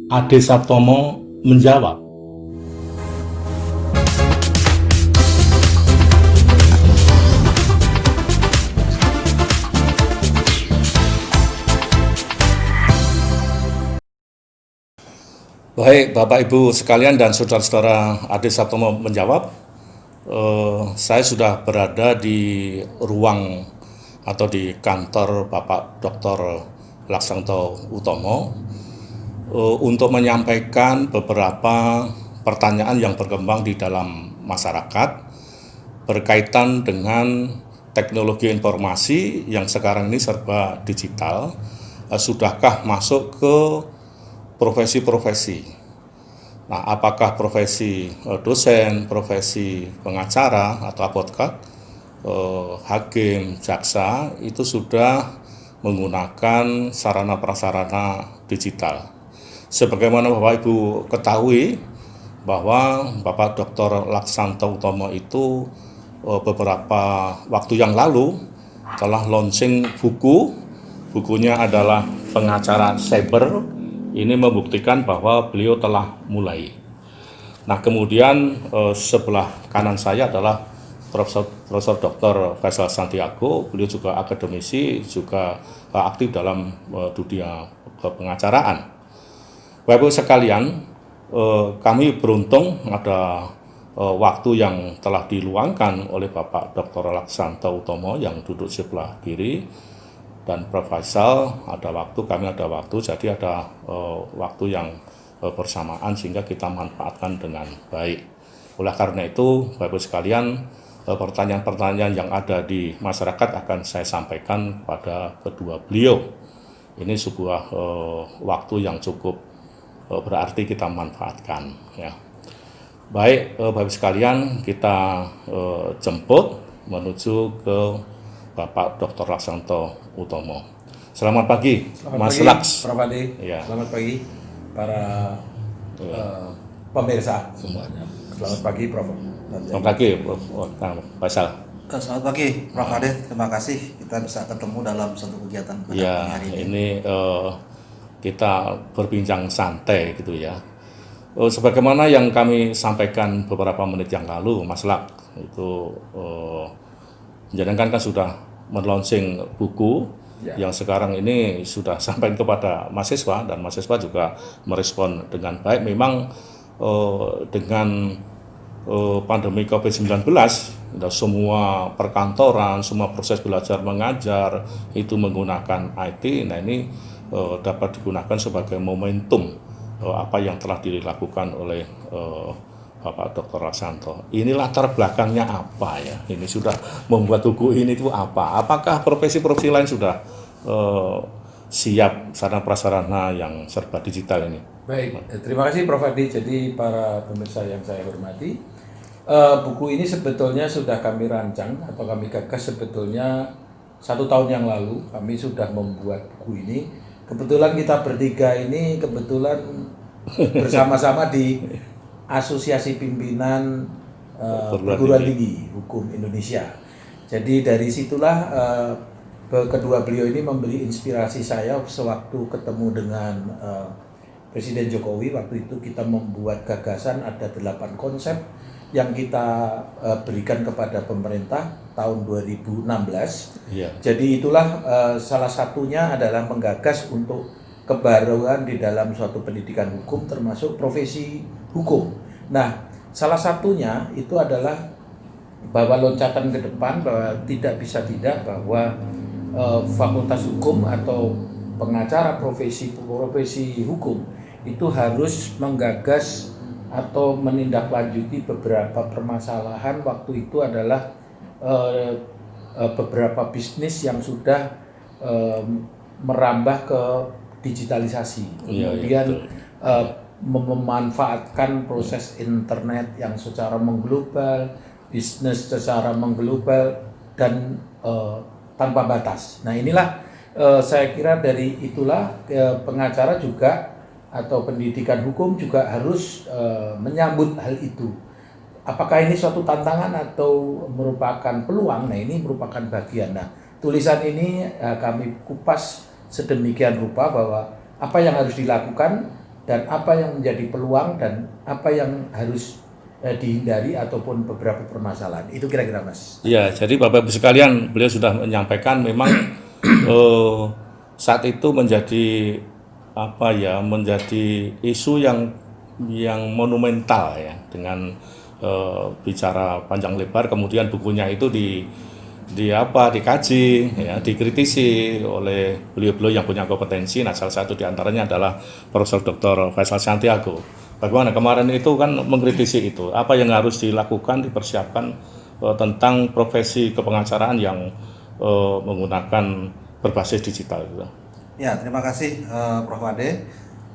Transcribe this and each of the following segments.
Ade Saptomo menjawab. Baik, Bapak Ibu sekalian dan saudara-saudara, Ade Saptomo menjawab. Saya sudah berada di ruang atau di kantor Bapak Dr. Laksanto Utomo untuk menyampaikan beberapa pertanyaan yang berkembang di dalam masyarakat berkaitan dengan teknologi informasi yang sekarang ini serba digital. Sudahkah masuk ke profesi-profesi? Nah, apakah profesi dosen, profesi pengacara atau advokat, hakim, jaksa itu sudah menggunakan sarana prasarana digital. Sebagaimana Bapak Ibu ketahui bahwa Bapak Dr. Laksanto Utomo itu beberapa waktu yang lalu telah launching bukunya adalah Pengacara Cyber. Ini membuktikan bahwa beliau telah mulai. Nah, kemudian sebelah kanan saya adalah Profesor Dr. Faisal Santiago. Beliau juga akademisi, juga aktif dalam dunia pengacaraan. Bapak Ibu sekalian, kami beruntung ada waktu yang telah diluangkan oleh Bapak Dr. Laksanto Utomo yang duduk sebelah kiri, dan Prof. Faisal ada waktu, kami ada waktu, jadi ada waktu yang bersamaan sehingga kita manfaatkan dengan baik. Oleh karena itu, Bapak Ibu sekalian, pertanyaan-pertanyaan yang ada di masyarakat akan saya sampaikan kepada kedua beliau. Ini sebuah waktu yang cukup berarti kita manfaatkan. Ya. Baik, Bapak Ibu sekalian, kita jemput menuju ke Bapak Dr. Laksanto Utomo. Selamat pagi, Mas Laks. Prof. Ade. Ya. Selamat pagi para pemirsa semuanya. Selamat pagi, Prof. Selamat pagi, Prof. Faisal. Selamat pagi, Prof. Ade. Terima kasih kita bisa ketemu dalam satu kegiatan pada Ya, hari ini. ini kita berbincang santai gitu ya. Sebagaimana yang kami sampaikan beberapa menit yang lalu, Mas Lak, itu jenengan kan sudah meluncing buku yang sekarang ini sudah sampai kepada mahasiswa, dan mahasiswa juga merespon dengan baik. Memang dengan pandemi COVID-19, semua perkantoran, semua proses belajar mengajar itu menggunakan IT. Nah, ini dapat digunakan sebagai momentum apa yang telah dilakukan oleh Bapak Dr. Laksanto. Ini latar belakangnya apa ya? Ini sudah membuat buku ini itu apa? Apakah profesi-profesi lain sudah siap sarana prasarana yang serba digital ini? Baik, terima kasih Prof. Ade. Jadi para pemirsa yang saya hormati, buku ini sebetulnya sudah kami rancang atau kami gagas sebetulnya 1 tahun yang lalu. Kami sudah membuat buku ini. Kebetulan kita bertiga ini kebetulan bersama-sama di Asosiasi Pimpinan Perguruan Tinggi Hukum Indonesia. Jadi dari situlah kedua beliau ini memberi inspirasi saya sewaktu ketemu dengan Presiden Jokowi. Waktu itu kita membuat gagasan, ada 8 konsep yang kita berikan kepada pemerintah tahun 2016. Iya. Jadi itulah salah satunya adalah menggagas untuk kebaruan di dalam suatu pendidikan hukum termasuk profesi hukum. Nah, salah satunya itu adalah bahwa loncatan ke depan, bahwa tidak bisa tidak bahwa fakultas hukum atau pengacara profesi hukum itu harus menggagas atau menindaklanjuti beberapa permasalahan. Waktu itu adalah beberapa bisnis yang sudah merambah ke digitalisasi, kemudian memanfaatkan proses internet yang secara mengglobal, bisnis secara mengglobal dan tanpa batas. Nah, inilah saya kira dari itulah pengacara juga atau pendidikan hukum juga harus menyambut hal itu. Apakah ini suatu tantangan atau merupakan peluang? Nah, ini merupakan bagian. Nah, tulisan ini kami kupas sedemikian rupa bahwa apa yang harus dilakukan dan apa yang menjadi peluang dan apa yang harus dihindari ataupun beberapa permasalahan. Itu kira-kira Mas. Ya, jadi Bapak Ibu sekalian, beliau sudah menyampaikan memang saat itu menjadi menjadi isu yang monumental ya, dengan bicara panjang lebar, kemudian bukunya itu dikaji ya, dikritisi oleh beliau-beliau yang punya kompetensi. Nah, salah satu diantaranya adalah Profesor Dr. Faisal Santiago. Bagaimana kemarin itu kan mengkritisi itu, apa yang harus dilakukan, dipersiapkan tentang profesi kepengacaraan yang menggunakan berbasis digital gitu. Ya, terima kasih Prof. Ade.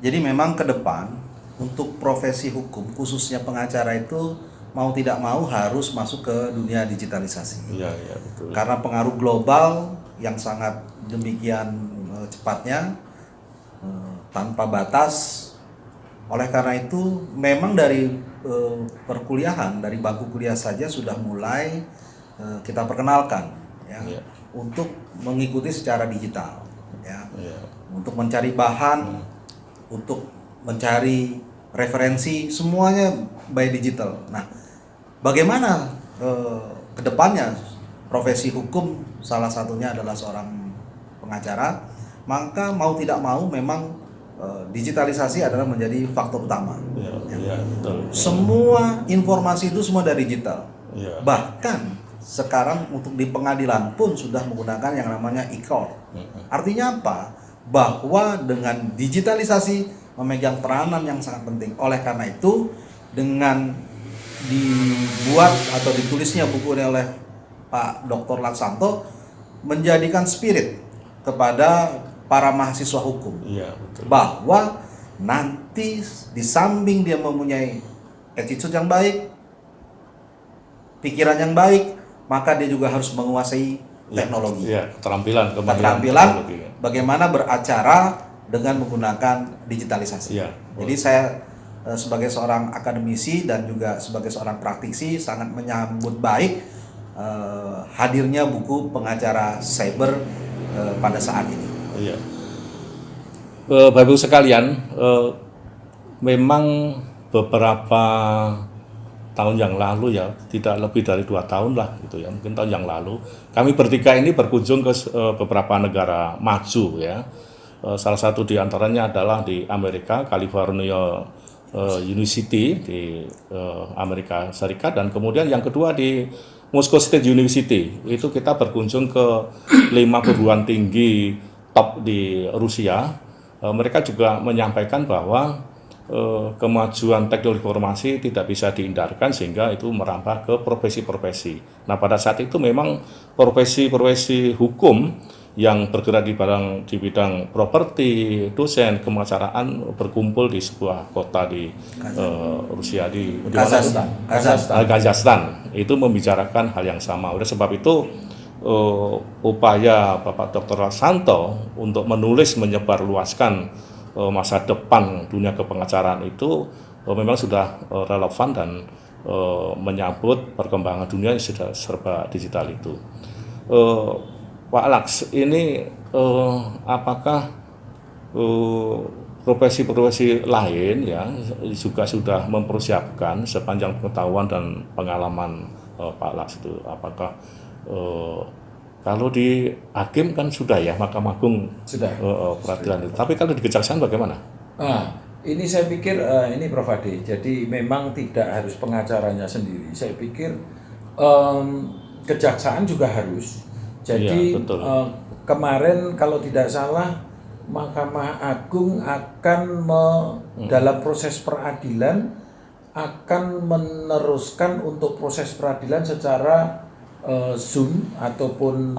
Jadi memang ke depan untuk profesi hukum khususnya pengacara itu mau tidak mau harus masuk ke dunia digitalisasi. Iya, betul. Karena pengaruh global yang sangat demikian cepatnya tanpa batas. Oleh karena itu memang dari perkuliahan, dari bangku kuliah saja sudah mulai kita perkenalkan ya, untuk mengikuti secara digital ya. Untuk mencari bahan, untuk mencari referensi, semuanya by digital. Nah, bagaimana kedepannya profesi hukum salah satunya adalah seorang pengacara, maka mau tidak mau memang digitalisasi adalah menjadi faktor utama. Betul. Semua informasi itu semua dari digital. Bahkan sekarang untuk di pengadilan pun sudah menggunakan yang namanya e-court. Artinya apa? Bahwa dengan digitalisasi memegang peranan yang sangat penting. Oleh karena itu, dengan dibuat atau ditulisnya buku ini oleh Pak Dr. Laksanto menjadikan spirit kepada para mahasiswa hukum, betul. Bahwa nanti di samping dia mempunyai attitude yang baik, pikiran yang baik, maka dia juga harus menguasai teknologi. Keterampilan Bagaimana beracara dengan menggunakan digitalisasi. Jadi saya sebagai seorang akademisi dan juga sebagai seorang praktisi sangat menyambut baik hadirnya buku pengacara cyber pada saat ini. Bapak Ibu sekalian, memang beberapa tahun yang lalu ya, tidak lebih dari 2 tahun lah gitu ya, mungkin tahun yang lalu kami bertiga ini berkunjung ke beberapa negara maju ya. Salah satu diantaranya adalah di Amerika, California University di Amerika Serikat, dan kemudian yang kedua di Moscow State University. Itu kita berkunjung ke 5 perguruan tinggi top di Rusia. Mereka juga menyampaikan bahwa kemajuan teknologi informasi tidak bisa dihindarkan, sehingga itu merambah ke profesi-profesi. Nah, pada saat itu memang profesi-profesi hukum yang bergerak di bidang properti, dosen, kepengacaraan berkumpul di sebuah kota di Rusia, di Kazakhstan. Itu membicarakan hal yang sama. Oleh sebab itu upaya Bapak Dr. Laksanto untuk menulis menyebarluaskan masa depan dunia kepengacaraan itu memang sudah relevan dan menyambut perkembangan dunia yang sudah serba digital itu. Pak Laks, ini apakah profesi-profesi lain ya juga sudah mempersiapkan sepanjang pengetahuan dan pengalaman Pak Laks itu? Apakah kalau di hakim kan sudah ya, Mahkamah Agung sudah peradilan itu. Tapi kalau di kejaksaan bagaimana? Ini saya pikir ini Prof. Ade. Jadi memang tidak harus pengacaranya sendiri. Saya pikir kejaksaan juga harus. Jadi kemarin kalau tidak salah Mahkamah Agung akan dalam proses peradilan akan meneruskan untuk proses peradilan secara Zoom ataupun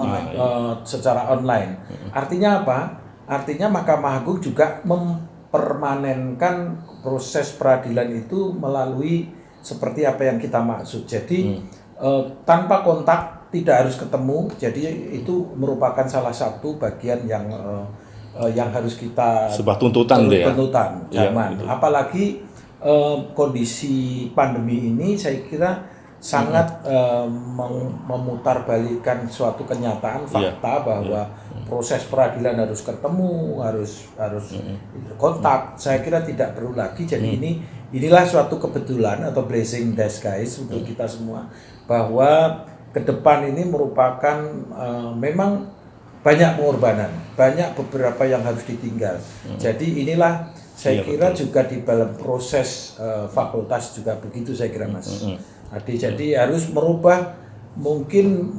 secara online. Artinya apa? Artinya Mahkamah Agung juga mempermanenkan proses peradilan itu melalui seperti apa yang kita maksud. Jadi tanpa kontak, tidak harus ketemu. Jadi itu merupakan salah satu bagian yang harus kita sebuah tuntutan zaman. Apalagi kondisi pandemi ini, saya kira sangat memutarbalikkan suatu kenyataan fakta bahwa proses peradilan harus ketemu, harus kontak. Saya kira tidak perlu lagi. Jadi inilah suatu kebetulan atau blessing in disguise untuk kita semua, bahwa ke depan ini merupakan memang banyak pengorbanan, banyak beberapa yang harus ditinggal. Jadi inilah saya kira juga di dalam proses fakultas juga begitu, saya kira Mas Adi. Jadi harus merubah mungkin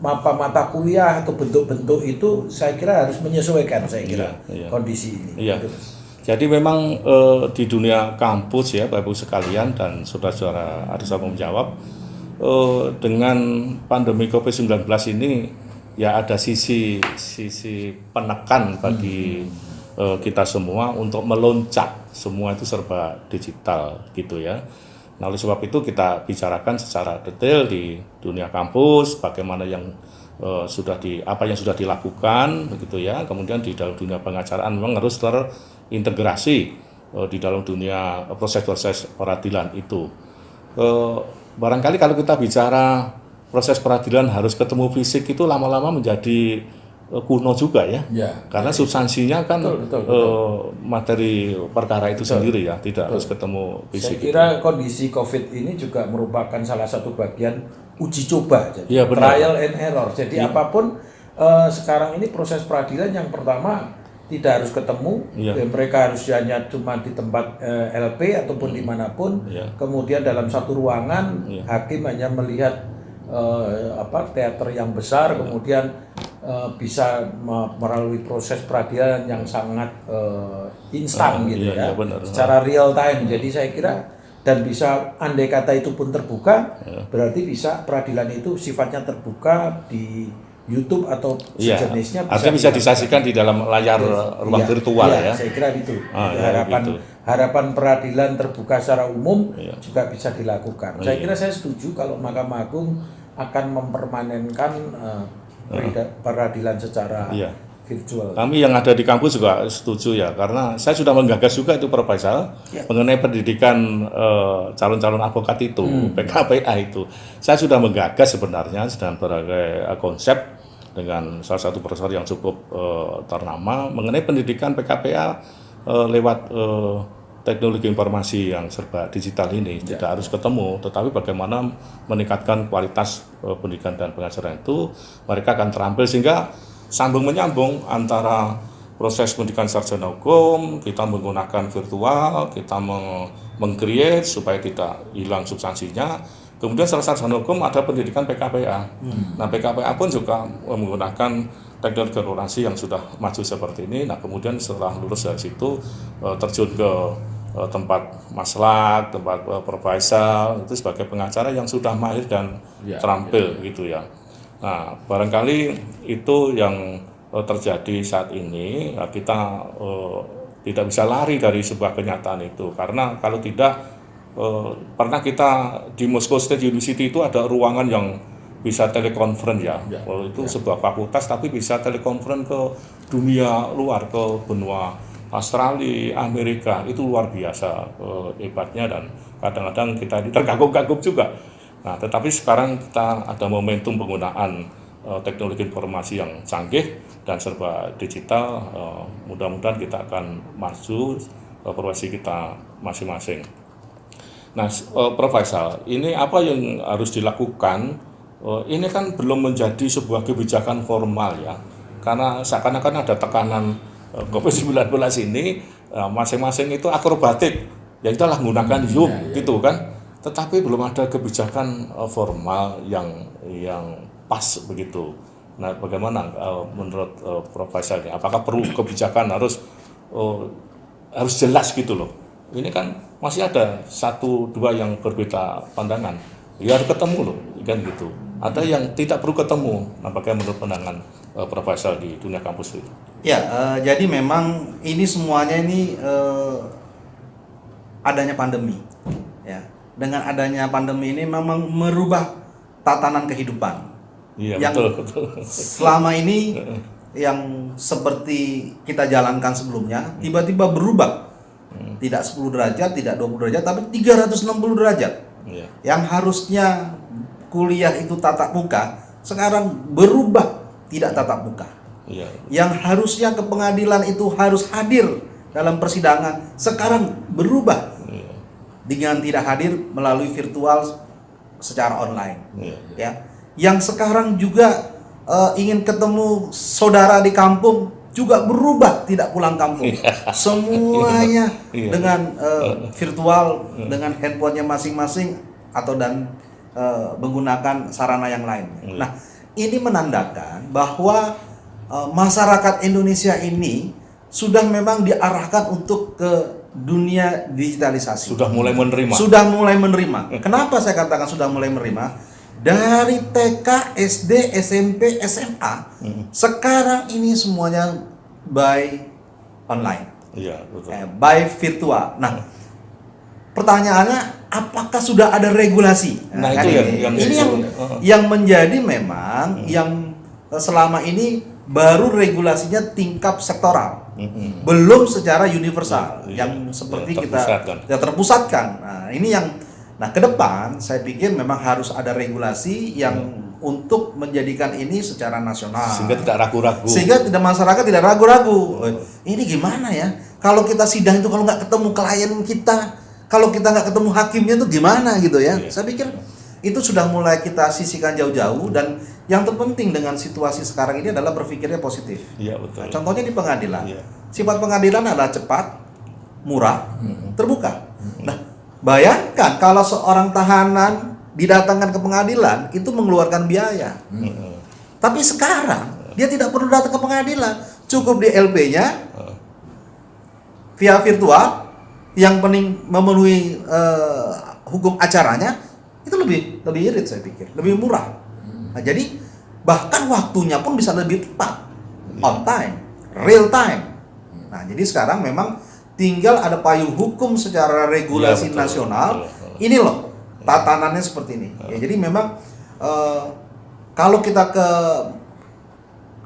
mata kuliah atau bentuk-bentuk itu, saya kira harus menyesuaikan, saya kira kondisi ini. Iya. Jadi memang di dunia kampus ya Bapak Ibu sekalian dan saudara-saudara ada yang menjawab, dengan pandemi COVID-19 ini ya ada sisi penekan bagi kita semua untuk meloncat semua itu serba digital gitu ya. Nah, oleh sebab itu kita bicarakan secara detail di dunia kampus bagaimana yang apa yang sudah dilakukan begitu ya. Kemudian di dalam dunia pengacaraan memang harus terintegrasi di dalam dunia proses-proses peradilan itu. Barangkali kalau kita bicara proses peradilan harus ketemu fisik itu lama-lama menjadi kuno juga ya, karena substansinya kan betul. Materi perkara itu sendiri ya, tidak harus ketemu fisik. Saya kira kondisi COVID ini juga merupakan salah satu bagian uji coba, jadi trial and error. Jadi apapun sekarang ini proses peradilan yang pertama tidak harus ketemu, mereka harus hanya cuma di tempat LP ataupun dimanapun, kemudian dalam satu ruangan hakim hanya melihat teater yang besar, kemudian bisa melalui proses peradilan yang sangat instan gitu ya, secara real time. Jadi saya kira dan bisa andai kata itu pun terbuka, berarti bisa peradilan itu sifatnya terbuka di YouTube atau sejenisnya, bisa disaksikan di dalam layar ruang virtual ya. Saya kira itu harapan peradilan terbuka secara umum juga bisa dilakukan. Saya kira saya setuju kalau Mahkamah Agung akan mempermanenkan peradilan secara virtual. Kami yang ada di kampus juga setuju ya, karena saya sudah menggagas juga itu proposal mengenai pendidikan calon-calon advokat itu, PKPA itu. Saya sudah menggagas sebenarnya dengan berbagai konsep dengan salah satu profesor yang cukup ternama mengenai pendidikan PKPA lewat teknologi informasi yang serba digital ini. Tidak harus ketemu, tetapi bagaimana meningkatkan kualitas pendidikan dan pengajaran itu, mereka akan terampil sehingga sambung menyambung antara proses pendidikan sarjana hukum, kita menggunakan virtual, kita meng-create supaya tidak hilang substansinya. Kemudian setelah sarjana hukum ada pendidikan PKPA. Nah, PKPA pun juga menggunakan teknologi informasi yang sudah maju seperti ini. Nah, kemudian setelah lulus dari situ terjun ke tempat maslak, tempat proposal itu sebagai pengacara yang sudah mahir dan terampil gitu ya. Nah, barangkali itu yang terjadi saat ini. Nah, kita tidak bisa lari dari sebuah kenyataan itu, karena kalau tidak pernah kita di Moscow State University itu ada ruangan yang bisa telekonferensi ya. Itu sebuah fakultas tapi bisa telekonferensi ke dunia luar, ke benua Australia, Amerika, itu luar biasa hebatnya, dan kadang-kadang kita terkagum-kagum juga. Nah, tetapi sekarang kita ada momentum penggunaan teknologi informasi yang canggih dan serba digital. Mudah-mudahan kita akan maju profesi kita masing-masing. Nah, Prof. Faisal, ini apa yang harus dilakukan? Ini kan belum menjadi sebuah kebijakan formal ya, karena seakan-akan ada tekanan COVID-19 ini, masing-masing itu akrobatik, ya itulah menggunakan Zoom gitu kan, tetapi belum ada kebijakan formal yang pas begitu. Nah, bagaimana menurut Prof. Faisal ini? Apakah perlu kebijakan harus jelas gitu loh? Ini kan masih ada 1-2 yang berbeda pandangan. Ya harus ketemu loh, kan gitu. Ada yang tidak perlu ketemu. Nah, bagaimana menurut pandangan Prof. Faisal di dunia kampus itu? Ya, jadi memang ini semuanya ini adanya pandemi. Ya, dengan adanya pandemi ini memang merubah tatanan kehidupan. Iya, yang betul. Selama ini yang seperti kita jalankan sebelumnya tiba-tiba berubah. Tidak 10 derajat, tidak 20 derajat, tapi 360 derajat. Iya. Yang harusnya kuliah itu tatap muka, sekarang berubah tidak tatap muka. Iya. Yang harusnya ke pengadilan itu harus hadir dalam persidangan, sekarang berubah Iya. dengan tidak hadir melalui virtual secara online. Iya. Ya, yang sekarang juga ingin ketemu saudara di kampung juga berubah, tidak pulang kampung. Semuanya Iya. dengan virtual, dengan handphonenya masing-masing atau menggunakan sarana yang lain. Iya. Nah, ini menandakan bahwa masyarakat Indonesia ini sudah memang diarahkan untuk ke dunia digitalisasi. Sudah mulai menerima. Sudah mulai menerima. Kenapa saya katakan sudah mulai menerima? Dari TK, SD, SMP, SMA, sekarang ini semuanya by online, Iya, betul. by virtual. Nah, pertanyaannya, apakah sudah ada regulasi? Nah, kan itu ini yang menjadi memang yang selama ini baru regulasinya tingkat sektoral. Belum secara universal Iya. yang seperti Ya, kita terpusatkan. ya terpusatkan. Nah, ini yang ke depan saya pikir memang harus ada regulasi yang untuk menjadikan ini secara nasional. Sehingga tidak ragu-ragu. Sehingga tidak masyarakat tidak ragu-ragu. Ini gimana ya? Kalau kita sidang itu kalau nggak ketemu klien kita, kalau kita nggak ketemu hakimnya itu gimana gitu ya? Iya. Saya pikir itu sudah mulai kita sisihkan jauh-jauh, dan yang terpenting dengan situasi sekarang ini adalah berpikirnya positif. Iya, betul. Nah, contohnya di pengadilan. Iya. Sifat pengadilan adalah cepat, murah, terbuka. Nah, bayangkan kalau seorang tahanan didatangkan ke pengadilan itu mengeluarkan biaya. Tapi sekarang dia tidak perlu datang ke pengadilan, cukup di LP-nya via virtual, yang penting memenuhi hukum acaranya, itu lebih irit saya pikir, lebih murah. Nah, jadi bahkan waktunya pun bisa lebih tepat, on time, real time. Nah, jadi sekarang memang tinggal ada payung hukum secara regulasi Iya, betul, nasional. betul. Ini loh tatanannya seperti ini. Ya, jadi memang kalau kita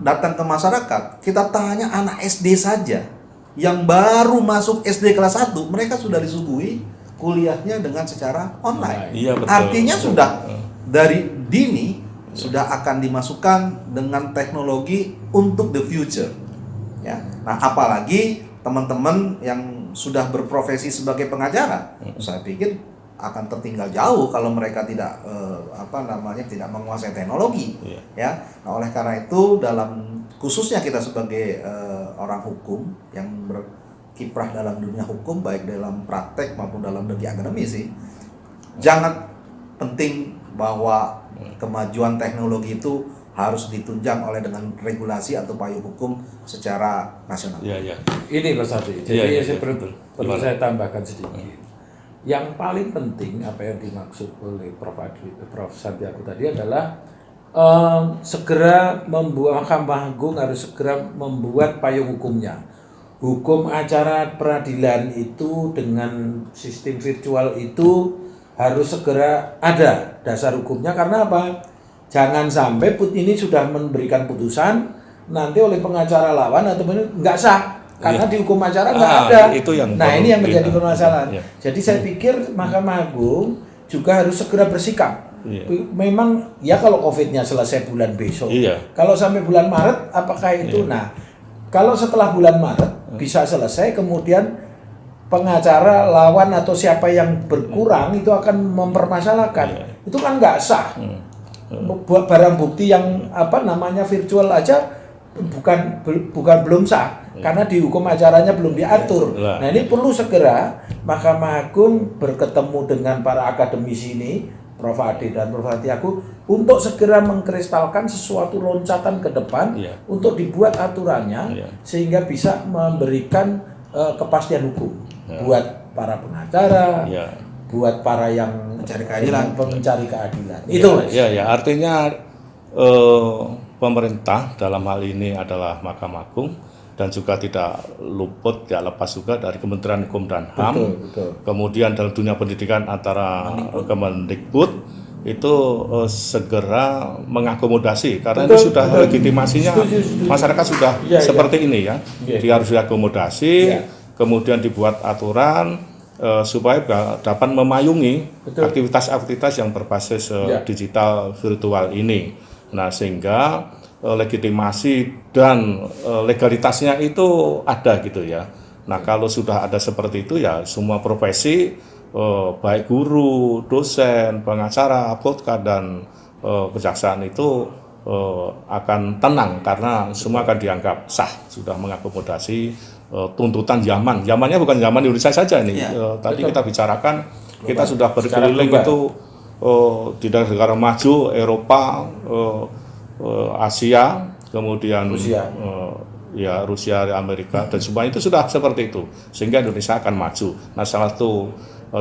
datang ke masyarakat, kita tanya anak SD saja yang baru masuk SD kelas 1, mereka sudah disuguhi kuliahnya dengan secara online. Iya, betul. Artinya Betul. sudah dari dini sudah akan dimasukkan dengan teknologi untuk the future. Ya. Nah, apalagi teman-teman yang sudah berprofesi sebagai pengacara, saya pikir akan tertinggal jauh kalau mereka tidak tidak menguasai teknologi. Iya. Ya. Nah, oleh karena itu dalam khususnya kita sebagai orang hukum yang berkiprah dalam dunia hukum, baik dalam praktek maupun dalam dunia akademisi, jangan penting bahwa kemajuan teknologi itu harus ditunjang oleh dengan regulasi atau payung hukum secara nasional. Iya, iya. Ini Mas Adi, Iya, jadi iya, saya iya, perlu betul. perlu Gimana? saya tambahkan sedikit. Yang paling penting apa yang dimaksud oleh Prof. Santiago tadi adalah segera membuat, Mahkamah Agung harus segera membuat payung hukumnya. Hukum acara peradilan itu dengan sistem virtual itu harus segera ada dasar hukumnya, karena apa? Jangan sampai ini sudah memberikan putusan, nanti oleh pengacara lawan atau nggak sah karena di hukum acara nggak ada. Itu yang Nah, ini yang menjadi kita- permasalahan. Iya. Jadi saya pikir Mahkamah Agung juga harus segera bersikap. Iya. Memang ya kalau COVID-nya selesai bulan besok. Iya. Kalau sampai bulan Maret apakah itu? Nah, kalau setelah bulan Maret bisa selesai, kemudian pengacara lawan atau siapa yang berkurang itu akan mempermasalahkan. Iya. Itu kan nggak sah. Buat barang bukti yang virtual aja bukan belum sah karena di hukum acaranya belum diatur. Lah. Nah, ini perlu segera Mahkamah Agung berketemu dengan para akademisi ini, Prof. Ade dan Prof. Santiago, untuk segera mengkristalkan sesuatu loncatan ke depan, Iya. untuk dibuat aturannya, Iya. sehingga bisa memberikan kepastian hukum Ya. buat para pengacara, Iya. buat para yang Mencari keadilan. pencari keadilan. Itu Mas. Ya, ya, artinya pemerintah dalam hal ini adalah Mahkamah Agung, dan juga tidak luput, tidak lepas juga dari Kementerian Hukum dan HAM. Betul, betul. Kemudian dalam dunia pendidikan antara Kemendikbud itu segera mengakomodasi, karena Betul, ini sudah betul. legitimasinya Setuju. masyarakat sudah Iya, seperti ini ya. Iya. Dia harus diakomodasi, Iya. kemudian dibuat aturan, supaya dapat memayungi Betul. aktivitas-aktivitas yang berbasis Ya. digital virtual ini. Nah, sehingga legitimasi dan legalitasnya itu ada gitu ya. Nah, kalau sudah ada seperti itu ya semua profesi baik guru, dosen, pengacara, advokat dan kejaksaan itu akan tenang karena semua akan dianggap sah, sudah mengakomodasi tuntutan zaman. Zamannya bukan zaman Indonesia saja nih. Ya, Tadi betul. kita bicarakan kita sudah Secara berkeliling global. itu di negara maju, Eropa, Asia, kemudian Rusia. ya Rusia, Amerika dan semua itu sudah seperti itu sehingga Indonesia akan maju. Nah, salah satu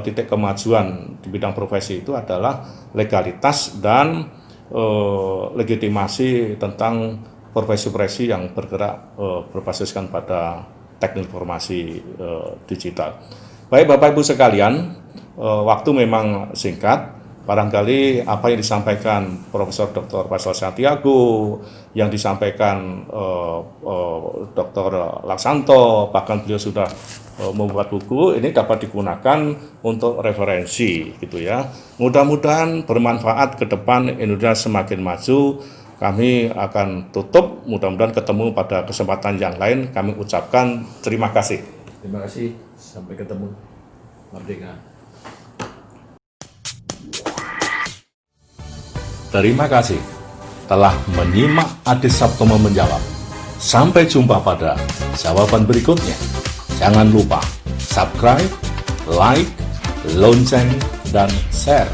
titik kemajuan di bidang profesi itu adalah legalitas dan legitimasi tentang profesi-profesi yang bergerak berbasiskan pada teknik informasi digital. Baik Bapak Ibu sekalian, waktu memang singkat. Barangkali apa yang disampaikan Profesor Dr. Faisal Santiago, yang disampaikan Dr. Laksanto, bahkan beliau sudah membuat buku, ini dapat digunakan untuk referensi gitu ya. Mudah-mudahan bermanfaat ke depan, Indonesia semakin maju. Kami akan tutup, mudah-mudahan ketemu pada kesempatan yang lain. Kami ucapkan terima kasih. Terima kasih, sampai ketemu. Merdeka. Terima kasih telah menyimak Adis Sabtomo menjawab. Sampai jumpa pada jawaban berikutnya. Jangan lupa subscribe, like, lonceng, dan share.